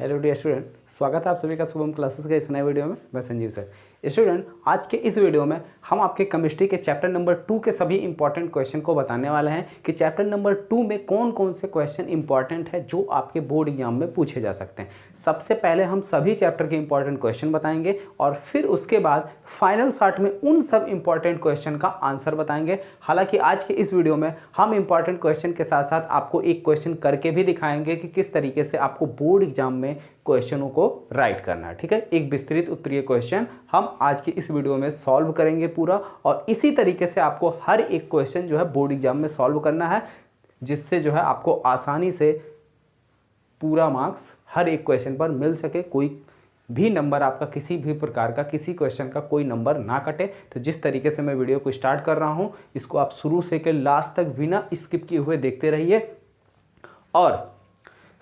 Hello dear student, स्वागत है आप सभी का शुभम क्लासेस के इस नए वीडियो में। मैं संजीव सर। स्टूडेंट, आज के इस वीडियो में हम आपके केमिस्ट्री के चैप्टर नंबर 2 के सभी इंपॉर्टेंट क्वेश्चन को बताने वाले हैं कि चैप्टर नंबर 2 में कौन कौन से क्वेश्चन इंपॉर्टेंट है जो आपके बोर्ड एग्जाम में पूछे जा सकते हैं। सबसे पहले हम सभी चैप्टर के इंपॉर्टेंट क्वेश्चन बताएंगे और फिर उसके बाद फाइनल शार्ट में उन सब इंपॉर्टेंट क्वेश्चन का आंसर बताएंगे। हालांकि आज के इस वीडियो में हम इंपॉर्टेंट क्वेश्चन के साथ साथ आपको एक क्वेश्चन करके भी दिखाएंगे कि किस तरीके से आपको बोर्ड एग्जाम में क्वेश्चनों को राइट करना है। ठीक है, एक विस्तृत उत्तरीय क्वेश्चन हम आज की इस वीडियो में सॉल्व करेंगे पूरा, और इसी तरीके से आपको हर एक क्वेश्चन जो है बोर्ड एग्जाम में सॉल्व करना है, जिससे जो है आपको आसानी से पूरा मार्क्स हर एक क्वेश्चन पर मिल सके, कोई भी नंबर आपका किसी भी प्रकार का किसी क्वेश्चन का कोई नंबर ना कटे। तो जिस तरीके से मैं वीडियो को स्टार्ट कर रहा हूं, इसको आप शुरू से लेकर लास्ट तक बिना स्किप किए हुए देखते रहिए। और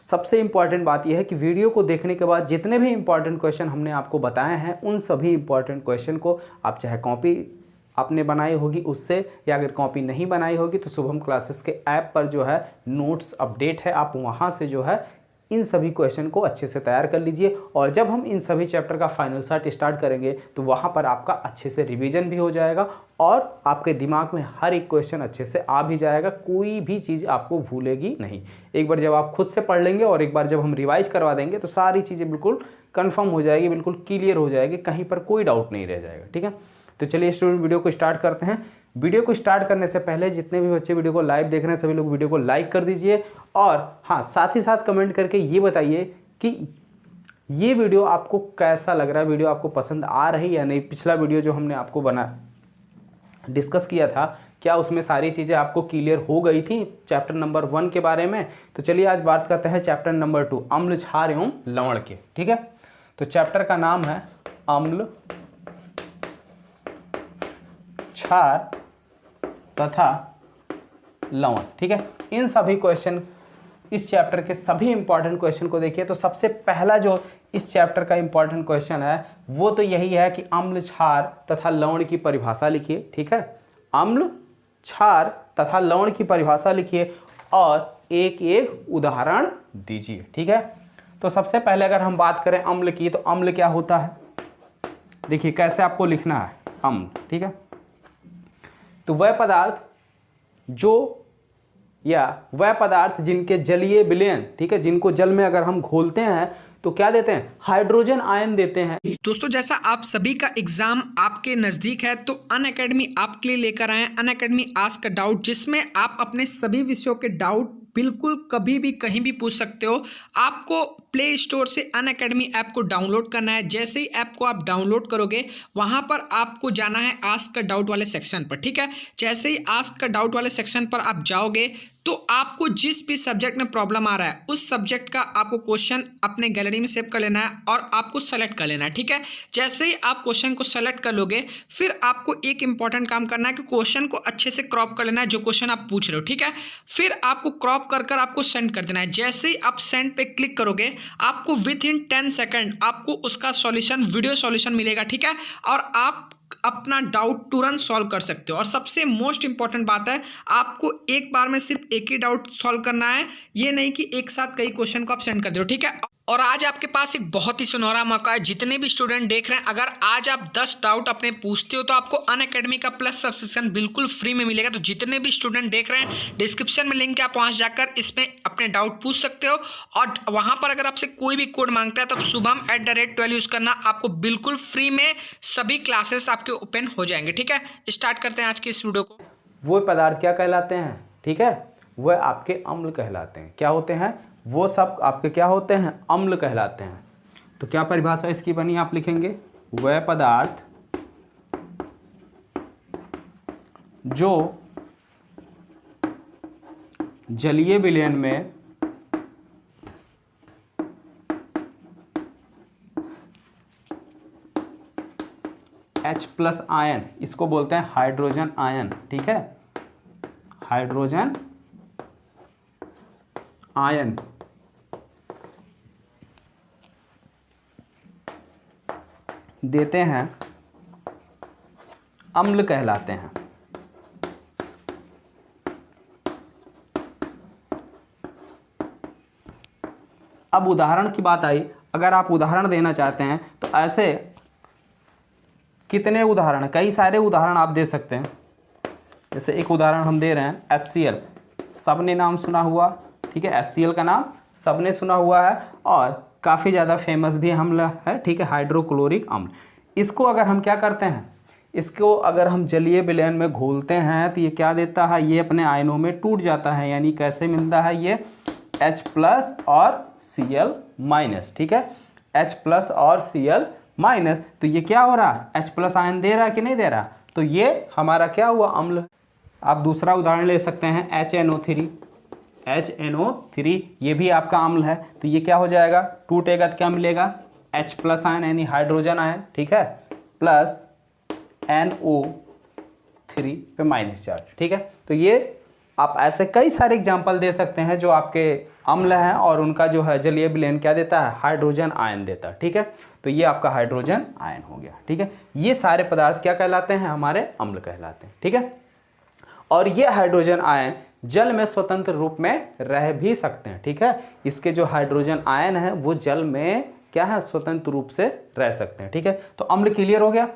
सबसे इंपॉर्टेंट बात यह है कि वीडियो को देखने के बाद जितने भी इंपॉर्टेंट क्वेश्चन हमने आपको बताए हैं, उन सभी इंपॉर्टेंट क्वेश्चन को आप चाहे कॉपी आपने बनाई होगी उससे, या अगर कॉपी नहीं बनाई होगी तो शुभम क्लासेस के ऐप पर जो है नोट्स अपडेट है, आप वहां से जो है इन सभी क्वेश्चन को अच्छे से तैयार कर लीजिए। और जब हम इन सभी चैप्टर का फाइनल शार्ट स्टार्ट करेंगे तो वहाँ पर आपका अच्छे से रिवीजन भी हो जाएगा और आपके दिमाग में हर एक क्वेश्चन अच्छे से आ भी जाएगा, कोई भी चीज़ आपको भूलेगी नहीं। एक बार जब आप खुद से पढ़ लेंगे और एक बार जब हम रिवाइज करवा देंगे तो सारी चीज़ें बिल्कुल कन्फर्म हो जाएगी, बिल्कुल क्लियर हो जाएगी, कहीं पर कोई डाउट नहीं रह जाएगा। ठीक है, तो चलिए स्टूडेंट वीडियो को स्टार्ट करते हैं। वीडियो को स्टार्ट करने से पहले जितने भी बच्चे वीडियो को लाइव देख रहे हैं सभी लोग वीडियो को लाइक कर दीजिए, और हाँ, साथ ही साथ कमेंट करके ये बताइए कि ये वीडियो आपको कैसा लग रहा है, वीडियो आपको पसंद आ रही है या नहीं। पिछला वीडियो जो हमने आपको डिस्कस किया था, क्या उसमें सारी चीज़ें आपको क्लियर हो गई थी चैप्टर नंबर 1 के बारे में। तो चलिए आज बात करते हैं चैप्टर नंबर 2 अम्ल क्षार एवं लवण के। ठीक है, तो चैप्टर का नाम है अम्ल क्षार तथा लवण। ठीक है, इन सभी क्वेश्चन, इस चैप्टर के सभी इंपॉर्टेंट क्वेश्चन को देखिए। तो सबसे पहला जो इस चैप्टर का इंपॉर्टेंट क्वेश्चन है वो तो यही है कि अम्ल क्षार तथा लवण की परिभाषा लिखिए। ठीक है, अम्ल क्षार तथा लवण की परिभाषा लिखिए और एक एक उदाहरण दीजिए। ठीक है, तो सबसे पहले अगर हम बात करें अम्ल की, तो अम्ल क्या होता है, देखिए कैसे आपको लिखना है अम्ल। ठीक है, तो वह पदार्थ वह पदार्थ जिनके जलीय विलयन, ठीक है, जिनको जल में अगर हम घोलते हैं तो क्या देते हैं, हाइड्रोजन आयन देते हैं। दोस्तों, जैसा आप सभी का एग्जाम आपके नजदीक है तो अनअकैडमी आपके लिए लेकर आए अनअकैडमी आस्क अ डाउट, जिसमें आप अपने सभी विषयों के डाउट बिल्कुल कभी भी कहीं भी पूछ सकते हो। आपको प्ले स्टोर से अनअकैडमी ऐप को डाउनलोड करना है। जैसे ही ऐप को आप डाउनलोड करोगे वहां पर आपको जाना है आस्क अ डाउट वाले सेक्शन पर। ठीक है, जैसे ही आस्क अ डाउट वाले सेक्शन पर आप जाओगे तो आपको जिस भी सब्जेक्ट में प्रॉब्लम आ रहा है उस सब्जेक्ट का आपको क्वेश्चन अपने गैलरी में सेव कर लेना है और आपको सेलेक्ट कर लेना है। ठीक है, जैसे ही आप क्वेश्चन को सेलेक्ट कर लोगे फिर आपको एक इंपॉर्टेंट काम करना है कि क्वेश्चन को अच्छे से क्रॉप कर लेना है, जो क्वेश्चन आप पूछ रहे हो। ठीक है, फिर आपको क्रॉप कर आपको सेंड कर देना है। जैसे ही आप सेंड पे क्लिक करोगे आपको विद इन 10 सेकेंड आपको उसका सॉल्यूशन, वीडियो सॉल्यूशन मिलेगा। ठीक है, और आप अपना डाउट तुरंत सॉल्व कर सकते हो। और सबसे मोस्ट इंपॉर्टेंट बात है, आपको एक बार में सिर्फ एक ही डाउट सॉल्व करना है, ये नहीं कि एक साथ कई क्वेश्चन को आप सेंड कर दो। ठीक है, और आज आपके पास एक बहुत ही सुनहरा मौका है। जितने भी स्टूडेंट देख रहे हैं, अगर आज आप 10 डाउट अपने पूछते हो तो आपको अनअकैडमी का प्लस सब्सक्रिप्शन बिल्कुल फ्री में मिलेगा। तो जितने भी स्टूडेंट देख रहे हैं, डिस्क्रिप्शन में लिंक है, आप वहां जाकर इसमें अपने डाउट पूछ सकते हो। और वहां पर अगर आपसे कोई भी कोड मांगता है तो शुभम@12 यूज करना, आपको बिल्कुल फ्री में सभी क्लासेस आपके ओपन हो जाएंगे। ठीक है, स्टार्ट करते हैं आज की इस वीडियो को। वो पदार्थ क्या कहलाते हैं, ठीक है, वह आपके अम्ल कहलाते हैं। क्या होते हैं, वो सब आपके क्या होते हैं, अम्ल कहलाते हैं। तो क्या परिभाषा इसकी बनी, आप लिखेंगे वह पदार्थ जो जलीय विलयन में H+ आयन, इसको बोलते हैं हाइड्रोजन आयन। ठीक है, हाइड्रोजन आयन देते हैं, अम्ल कहलाते हैं। अब उदाहरण की बात आई, अगर आप उदाहरण देना चाहते हैं तो ऐसे कितने उदाहरण, कई सारे उदाहरण आप दे सकते हैं। जैसे एक उदाहरण हम दे रहे हैं HCl, सबने नाम सुना हुआ, ठीक है, HCl का नाम सबने सुना हुआ है और काफ़ी ज़्यादा फेमस भी अम्ल है, ठीक है, हाइड्रोक्लोरिक अम्ल। इसको अगर हम क्या करते हैं, इसको अगर हम जलीय विलयन में घोलते हैं तो ये क्या देता है, ये अपने आयनों में टूट जाता है, यानी कैसे मिलता है, ये H+ और Cl-, ठीक है, H+ और Cl-, तो ये क्या हो रहा है, H+ आयन दे रहा है कि नहीं दे रहा, तो ये हमारा क्या हुआ, अम्ल। आप दूसरा उदाहरण ले सकते हैं HNO3, ये भी आपका अम्ल है, तो ये क्या हो जाएगा, टूटेगा तो क्या मिलेगा, H+ आयन यानी हाइड्रोजन आयन, ठीक है, प्लस NO3 पे माइनस चार्ज, ठीक है। तो ये आप ऐसे कई सारे एग्जाम्पल दे सकते हैं जो आपके अम्ल हैं और उनका जो है जलीय विलयन क्या देता है, हाइड्रोजन आयन देता है, ठीक है। तो ये आपका हाइड्रोजन आयन हो गया, ठीक है। ये सारे पदार्थ क्या कहलाते हैं, हमारे अम्ल कहलाते हैं, ठीक है। और ये हाइड्रोजन आयन जल में स्वतंत्र रूप में रह भी सकते हैं, ठीक है। इसके जो हाइड्रोजन आयन है वो जल में क्या है, स्वतंत्र रूप से रह सकते हैं, ठीक है। तो अम्ल क्लियर हो गया।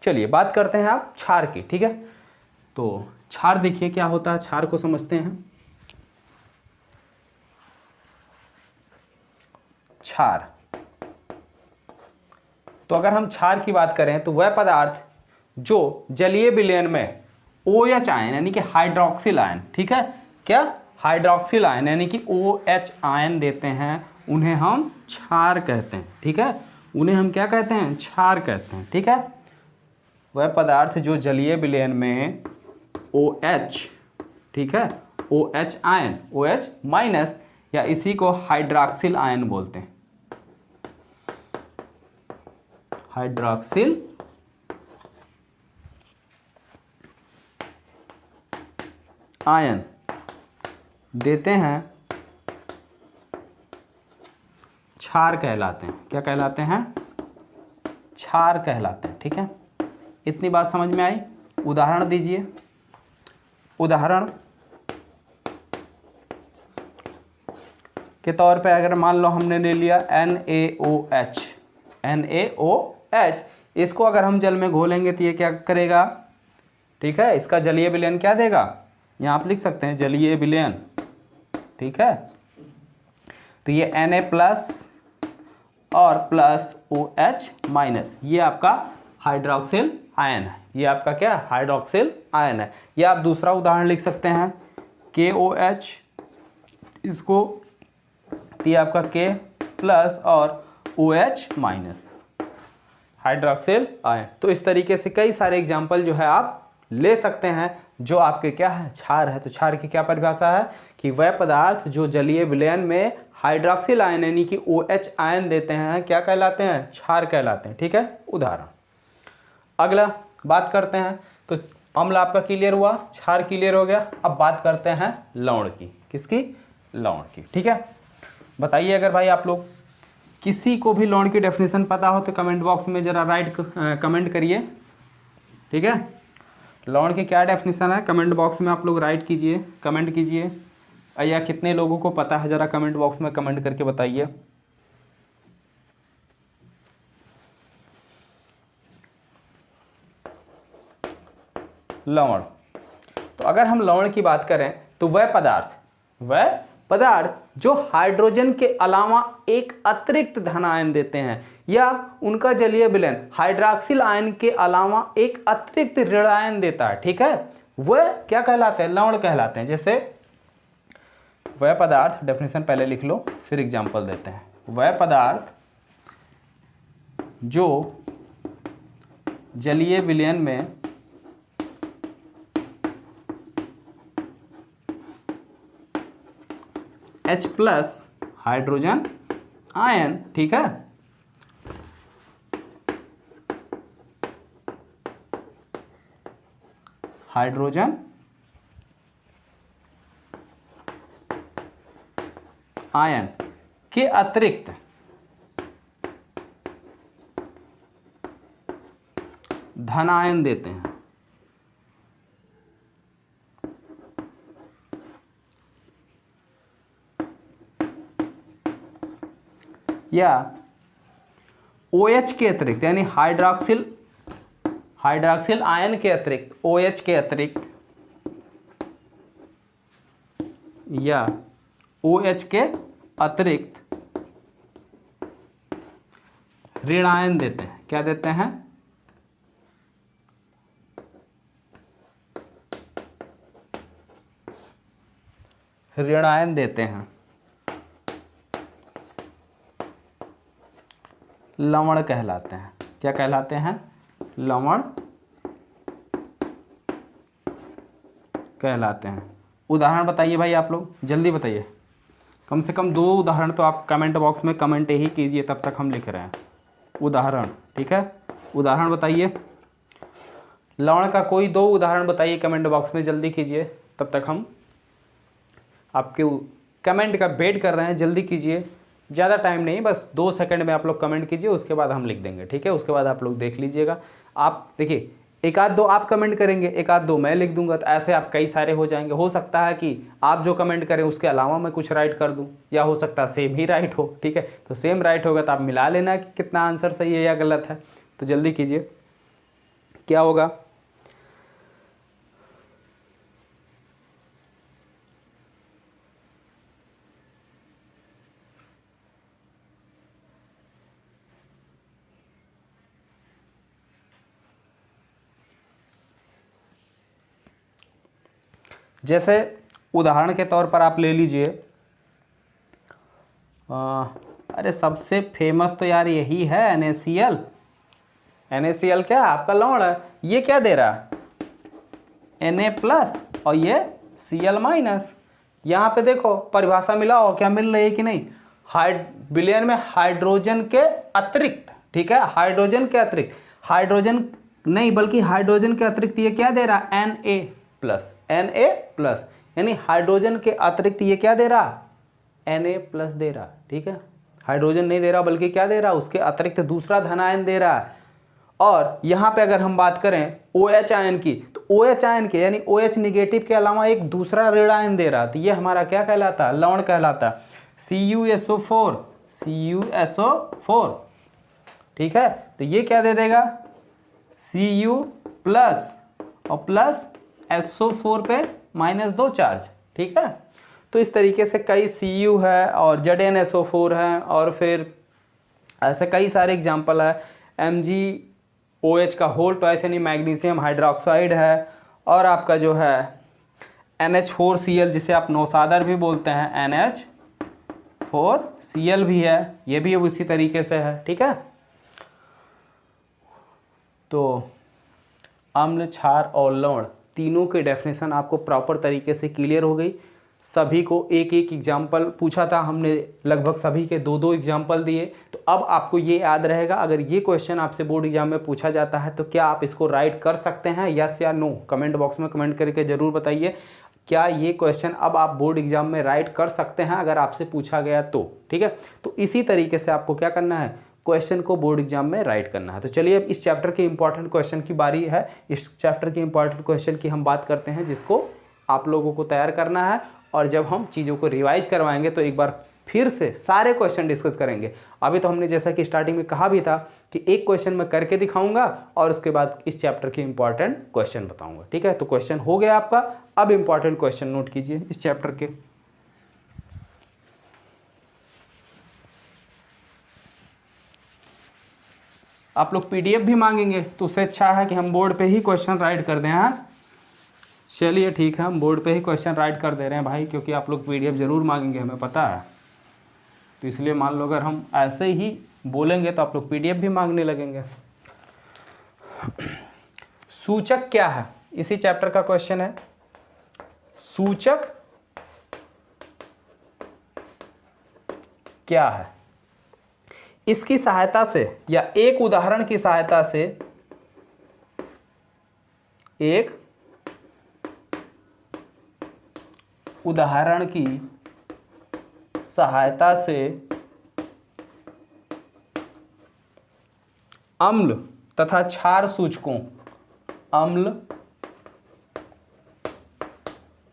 चलिए बात करते हैं आप क्षार की, ठीक है। तो क्षार देखिए क्या होता है, क्षार को समझते हैं। क्षार, तो अगर हम क्षार की बात करें तो वह पदार्थ जो जलीय विलयन में OH आयन यानी कि हाइड्रोक्सिल आयन, ठीक है, क्या हाइड्रोक्सिल आयन यानी कि OH आयन देते हैं, उन्हें हम क्षार कहते हैं, ठीक है। उन्हें हम क्या कहते हैं, क्षार कहते हैं, ठीक है। वह पदार्थ जो जलीय विलयन में OH, ठीक है, OH आयन, OH-, या इसी को हाइड्रोक्सिल आयन बोलते हैं, हाइड्रोक्सिल आयन देते हैं, क्षार कहलाते हैं। क्या कहलाते हैं, क्षार कहलाते हैं, ठीक है। इतनी बात समझ में आई। उदाहरण दीजिए। उदाहरण के तौर पे अगर मान लो हमने ले लिया NaOH, इसको अगर हम जल में घोलेंगे तो ये क्या करेगा, ठीक है, इसका जलीय विलयन क्या देगा, यहाँ आप लिख सकते हैं जलीय विलयन, ठीक है। तो ये Na+ और प्लस OH-, ये आपका हाइड्रोक्सिल आयन है, ये आपका क्या हाइड्रोक्सिल आयन है। या आप दूसरा उदाहरण लिख सकते हैं KOH, इसको तो ये आपका K+ और OH-, हाइड्रोक्सिल आयन। तो इस तरीके से कई सारे एग्जाम्पल जो है आप ले सकते हैं जो आपके क्या है, क्षार है। तो क्षार की क्या परिभाषा है कि वह पदार्थ जो जलीय विलयन में हाइड्रोक्सिल आयन यानी कि OH आयन देते हैं क्या कहलाते हैं, क्षार कहलाते हैं, ठीक है। उदाहरण। अगला बात करते हैं, तो अम्ल आपका क्लियर हुआ, क्षार क्लियर हो गया। अब बात करते हैं लवण की। किसकी, लवण की, ठीक है। बताइए अगर भाई आप लोग किसी को भी लवण की डेफिनेशन पता हो तो कमेंट बॉक्स में जरा कमेंट करिए, ठीक है। लवण की क्या डेफिनेशन है कमेंट बॉक्स में आप लोग राइट कीजिए, कमेंट कीजिए। या कितने लोगों को पता है जरा कमेंट बॉक्स में कमेंट करके बताइए। लवण, तो अगर हम लवण की बात करें तो वह पदार्थ जो हाइड्रोजन के अलावा एक अतिरिक्त धन आयन देते हैं या उनका जलीय विलयन हाइड्रोक्सिल आयन के अलावा एक अतिरिक्त ऋण आयन देता है, ठीक है, वह क्या कहलाते हैं, लवण कहलाते हैं। जैसे वह पदार्थ, डेफिनेशन पहले लिख लो फिर एग्जांपल देते हैं। वह पदार्थ जो जलीय विलयन में H+ हाइड्रोजन आयन, ठीक है, हाइड्रोजन आयन के अतिरिक्त धन आयन देते हैं। या OH के अतिरिक्त यानी हाइड्रॉक्सिल आयन के अतिरिक्त OH के अतिरिक्त या OH के अतिरिक्त ऋण आयन देते हैं। क्या देते हैं? ऋण आयन देते हैं। लवण कहलाते हैं। क्या कहलाते हैं? लवण कहलाते हैं। उदाहरण बताइए भाई, आप लोग जल्दी बताइए, कम से कम 2 उदाहरण तो आप कमेंट बॉक्स में कमेंट ही कीजिए, तब तक हम लिख रहे हैं उदाहरण। ठीक है, उदाहरण बताइए, लवण का कोई 2 उदाहरण बताइए कमेंट बॉक्स में, जल्दी कीजिए, तब तक हम आपके कमेंट का वेट कर रहे हैं। जल्दी कीजिए, ज़्यादा टाइम नहीं, बस 2 सेकंड में आप लोग कमेंट कीजिए, उसके बाद हम लिख देंगे। ठीक है, उसके बाद आप लोग देख लीजिएगा। आप देखिए, 1-2 आप कमेंट करेंगे, 1-2 मैं लिख दूंगा, तो ऐसे आप कई सारे हो जाएंगे। हो सकता है कि आप जो कमेंट करें उसके अलावा मैं कुछ राइट कर दूं, या हो सकता है सेम ही राइट हो। ठीक है, तो सेम राइट होगा तो आप मिला लेना कि कितना आंसर सही है या गलत है। तो जल्दी कीजिए, क्या होगा? जैसे उदाहरण के तौर पर आप ले लीजिए, अरे सबसे फेमस तो यार यही है NaCl। NaCl क्या आपका लवण है, ये क्या दे रहा है? Na+ और ये Cl-। यहाँ पे देखो परिभाषा मिलाओ, क्या मिल रही है कि नहीं? विलयन में हाइड्रोजन के अतिरिक्त, ठीक है, हाइड्रोजन के अतिरिक्त, हाइड्रोजन नहीं बल्कि हाइड्रोजन के अतिरिक्त ये क्या दे रहा है? Na+, यानी हाइड्रोजन के अतिरिक्त ये क्या दे रहा? Na+ दे रहा। ठीक है, हाइड्रोजन नहीं दे रहा बल्कि क्या दे रहा? उसके अतिरिक्त दूसरा धन आयन दे रहा है। और यहाँ पे अगर हम बात करें OH आयन की, तो OH आयन के यानी OH निगेटिव के अलावा एक दूसरा ऋण आयन दे रहा, तो ये हमारा क्या कहलाता? लवण कहलाता। CuSO4, ठीक है, तो ये क्या दे देगा? Cu+ और प्लस SO4 पे -2 चार्ज। ठीक है, तो इस तरीके से कई Cu है और ZnSO4 है, और फिर ऐसे कई सारे एग्जाम्पल है। MgOH का होल ट्वाइस यानी मैग्नीशियम हाइड्रोक्साइड है, और आपका जो है NH4Cl जिसे आप नौसादर भी बोलते हैं, NH4Cl भी है, ये भी उसी तरीके से है। ठीक है, तो अम्ल, क्षार और लवण तीनों की डेफिनेशन आपको प्रॉपर तरीके से क्लियर हो गई। सभी को एक एग्जाम्पल पूछा था हमने, लगभग सभी के 2 एग्जाम्पल दिए। तो अब आपको ये याद रहेगा, अगर ये क्वेश्चन आपसे बोर्ड एग्जाम में पूछा जाता है तो क्या आप इसको राइट कर सकते हैं, यस या नो? कमेंट बॉक्स में कमेंट करके ज़रूर बताइए, क्या ये क्वेश्चन अब आप बोर्ड एग्जाम में राइट कर सकते हैं अगर आपसे पूछा गया तो। ठीक है, तो इसी तरीके से आपको क्या करना है? क्वेश्चन को बोर्ड एग्जाम में राइट करना है। तो चलिए अब इस चैप्टर के इंपॉर्टेंट क्वेश्चन की बारी है। इस चैप्टर के इंपॉर्टेंट क्वेश्चन की हम बात करते हैं, जिसको आप लोगों को तैयार करना है। और जब हम चीज़ों को रिवाइज करवाएंगे तो एक बार फिर से सारे क्वेश्चन डिस्कस करेंगे। अभी तो हमने जैसा कि स्टार्टिंग में कहा भी था कि एक क्वेश्चन मैं करके दिखाऊंगा और उसके बाद इस चैप्टर के इंपॉर्टेंट क्वेश्चन बताऊंगा। ठीक है, तो क्वेश्चन हो गया आपका। अब इंपॉर्टेंट क्वेश्चन नोट कीजिए इस चैप्टर के। आप लोग PDF भी मांगेंगे तो उससे अच्छा है कि हम बोर्ड पे ही क्वेश्चन राइट कर दें। हाँ चलिए ठीक है, हम बोर्ड पे ही क्वेश्चन राइट कर दे रहे हैं भाई, क्योंकि आप लोग PDF ज़रूर मांगेंगे, हमें पता है। तो इसलिए मान लो अगर हम ऐसे ही बोलेंगे तो आप लोग PDF भी मांगने लगेंगे। सूचक क्या है? इसी चैप्टर का क्वेश्चन है। सूचक क्या है? इसकी सहायता से या एक उदाहरण की सहायता से, एक उदाहरण की सहायता से अम्ल तथा क्षार सूचकों, अम्ल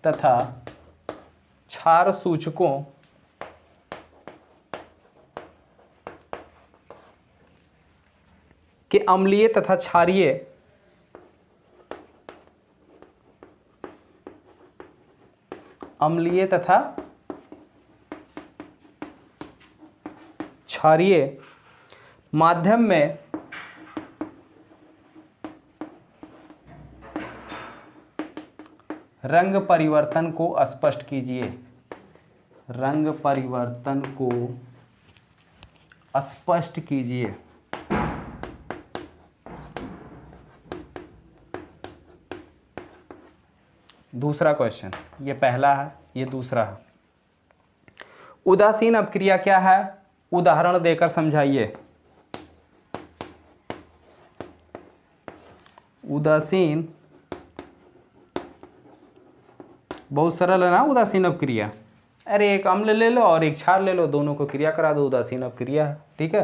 तथा क्षार सूचकों कि अम्लीय तथा क्षारीय क्षारीय माध्यम में रंग परिवर्तन को स्पष्ट कीजिए। रंग परिवर्तन को स्पष्ट कीजिए। दूसरा क्वेश्चन, ये पहला है, ये दूसरा है। उदासीन अपक्रिया क्या है? उदाहरण देकर समझाइए। उदासीन, बहुत सरल है ना उदासीन अपक्रिया। अरे एक अम्ल ले लो और एक क्षार ले लो, दोनों को क्रिया करा दो, उदासीन अपक्रिया है। ठीक है,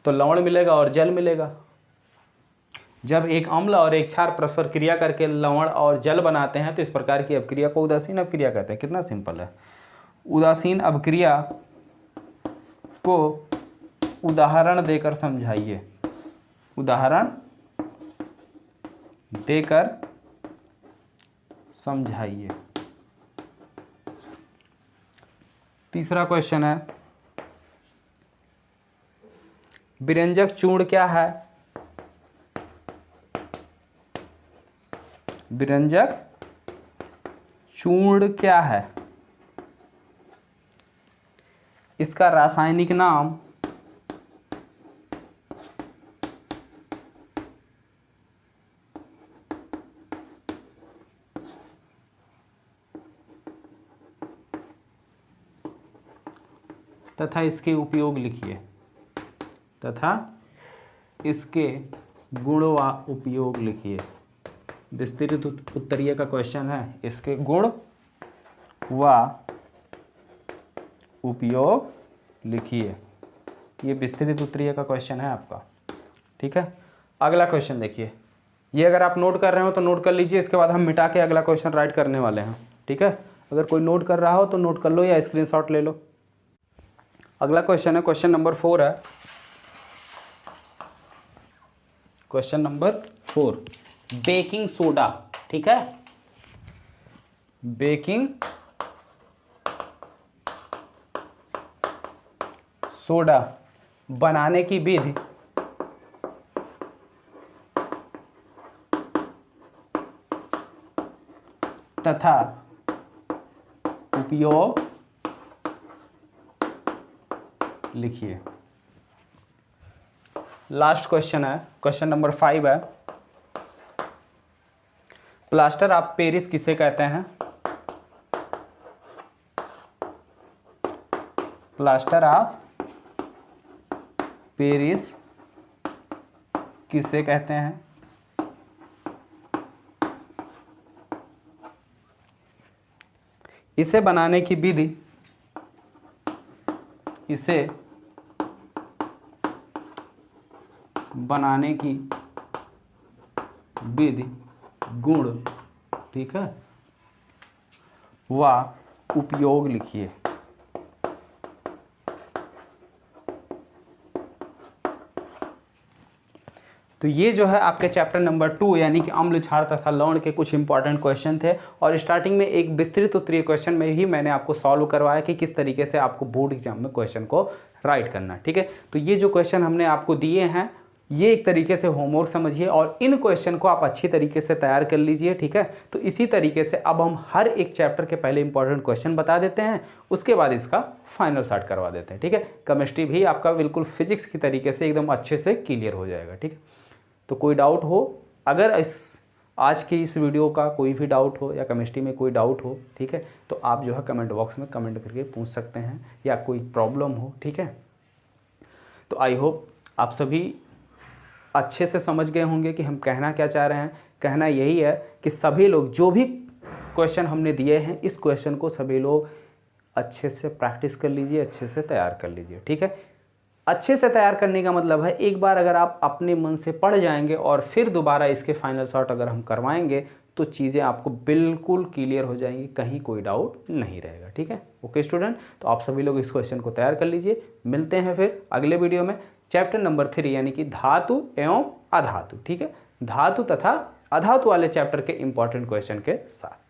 तो लवण मिलेगा और जल मिलेगा। जब एक अम्ल और एक क्षार परस्पर क्रिया करके लवण और जल बनाते हैं तो इस प्रकार की अपक्रिया को उदासीन अपक्रिया कहते हैं। कितना सिंपल है। उदासीन अपक्रिया को उदाहरण देकर समझाइए। उदाहरण देकर समझाइए। तीसरा क्वेश्चन है, विरंजक चूर्ण क्या है? विरंजक चूर्ण क्या है? इसका रासायनिक नाम तथा इसके उपयोग लिखिए। तथा इसके गुण व उपयोग लिखिए। विस्तृत उत्तरीय का क्वेश्चन है, इसके गुण व उपयोग लिखिए। ये विस्तृत उत्तरीय का क्वेश्चन है आपका। ठीक है, अगला क्वेश्चन देखिए। ये अगर आप नोट कर रहे हो तो नोट कर लीजिए, इसके बाद हम मिटा के अगला क्वेश्चन राइट करने वाले हैं। ठीक है, अगर कोई नोट कर रहा हो तो नोट कर लो या स्क्रीनशॉट ले लो। अगला क्वेश्चन है, क्वेश्चन नंबर 4 है। Question number 4, baking soda. ठीक है, बेकिंग सोडा बनाने की विधि तथा उपयोग लिखिए। लास्ट क्वेश्चन है, क्वेश्चन नंबर 5 है। प्लास्टर ऑफ पेरिस किसे कहते हैं? प्लास्टर ऑफ पेरिस किसे कहते हैं? इसे बनाने की विधि, इसे बनाने की विधि, गुण, ठीक है, व उपयोग लिखिए। तो ये जो है आपके चैप्टर नंबर 2 यानी कि अम्ल, क्षार तथा लवण के कुछ इंपॉर्टेंट क्वेश्चन थे। और स्टार्टिंग में एक विस्तृत उत्तरीय क्वेश्चन में ही मैंने आपको सॉल्व करवाया कि किस तरीके से आपको बोर्ड एग्जाम में क्वेश्चन को राइट करना। ठीक है, तो ये जो क्वेश्चन हमने आपको दिए हैं ये एक तरीके से होमवर्क समझिए और इन क्वेश्चन को आप अच्छी तरीके से तैयार कर लीजिए। ठीक है, तो इसी तरीके से अब हम हर एक चैप्टर के पहले इंपॉर्टेंट क्वेश्चन बता देते हैं, उसके बाद इसका फाइनल शॉर्ट करवा देते हैं। ठीक है, केमिस्ट्री भी आपका बिल्कुल फिजिक्स की तरीके से एकदम अच्छे से क्लियर हो जाएगा। ठीक है, तो कोई डाउट हो, अगर इस आज की इस वीडियो का कोई भी डाउट हो या केमिस्ट्री में कोई डाउट हो, ठीक है, तो आप जो है कमेंट बॉक्स में कमेंट करके पूछ सकते हैं, या कोई प्रॉब्लम हो। ठीक है, तो आई होप आप सभी अच्छे से समझ गए होंगे कि हम कहना क्या चाह रहे हैं। कहना यही है कि सभी लोग जो भी क्वेश्चन हमने दिए हैं, इस क्वेश्चन को सभी लोग अच्छे से प्रैक्टिस कर लीजिए, अच्छे से तैयार कर लीजिए। ठीक है, अच्छे से तैयार करने का मतलब है एक बार अगर आप अपने मन से पढ़ जाएंगे और फिर दोबारा इसके फाइनल शॉट अगर हम करवाएंगे तो चीज़ें आपको बिल्कुल क्लियर हो जाएंगी, कहीं कोई डाउट नहीं रहेगा। ठीक है, ओके स्टूडेंट, तो आप सभी लोग इस क्वेश्चन को तैयार कर लीजिए। मिलते हैं फिर अगले वीडियो में। चैप्टर नंबर 3 यानी कि धातु एवं अधातु। ठीक है, धातु तथा अधातु वाले चैप्टर के इंपॉर्टेंट क्वेश्चन के साथ।